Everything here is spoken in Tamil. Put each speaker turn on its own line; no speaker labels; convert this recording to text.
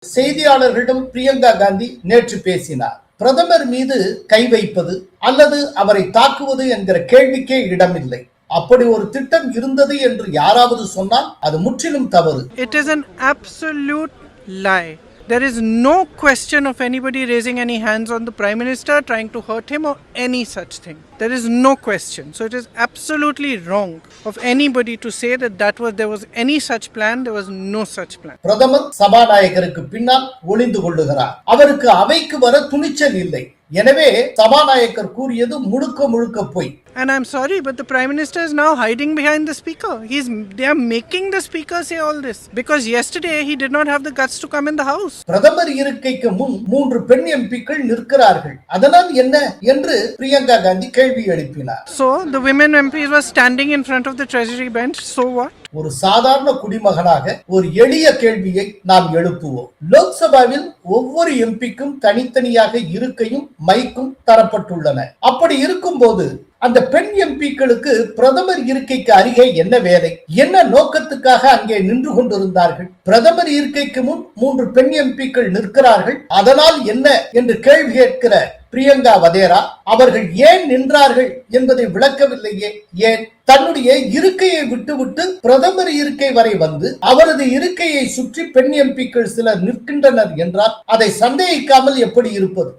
செய்தியாளர்களிடம் பிரியங்கா காந்தி நேற்று பேசினார். பிரதமர் மீது கை வைப்பது அல்லது அவரை தாக்குவது என்கிற கேள்விக்கே இடமில்லை. அப்படி ஒரு திட்டம் இருந்தது என்று யாராவது சொன்னால் அது முற்றிலும் தவறு.
It is an absolute lie. There is no question of anybody raising any hands on the Prime Minister, trying to hurt him or any such thing. There is no question. So it is absolutely wrong of anybody to say that there was any such plan. There was no such plan.
பிரதமர் சபாநாயகருக்கு பின்னால் ஒளிந்து கொள்ளுகிறார். அவருக்கு அவைக்கு வர துணிச்சல் இல்லை. எனவே சபாநாயகர் கூறியது முழுக்க முழுக்க பொய்.
And I'm sorry, but the Prime Minister is now hiding behind the Speaker. They are making the Speaker say all this. Because yesterday he did not have the guts to come in the House.
பிரதமர் இருக்கைக்கு முன் 3 பெண் எம்பிக்கள் நிற்கிறார்கள். அதனால் என்ன என்று பிரியங்கா காந்தி கேள்வி எழுப்பினார்.
So the women MPs were standing in front of the Treasury bench. So what?
ஒரு சாதாரண குடிமகனாக ஒரு எளிய கேள்வியை நாம் எழுப்புவோம். லோக்சபாவில் ஒவ்வொரு எம்பிக்கும் தனித்தனியாக இருக்கையும் மைக்கும் தரப்பட்டுள்ளன. அப்படி இருக்கும்போது அந்த பெண் எம்பிக்களுக்கு பிரதமர் இருக்கைக்கு அருகே என்ன வேலை, என்ன நோக்கத்துக்காக அங்கே நின்று கொண்டிருந்தார்கள்? பிரதமர் இருக்கைக்கு முன் 3 பெண் எம்பிக்கள் நிற்கிறார்கள், அதனால் என்ன என்று கேள்வி கேட்கிற பிரியங்கா வதேரா அவர்கள் ஏன் நின்றார்கள் என்பதை விளக்கவில்லையே. ஏன் தன்னுடைய இருக்கையை விட்டுவிட்டு பிரதமர் இருக்கை வரை வந்து அவரது இருக்கையை சுற்றி பெண் எம்பிக்கள் சிலர் நிற்கின்றனர் என்றால் அதை சந்தேகிக்காமல் எப்படி இருப்பது?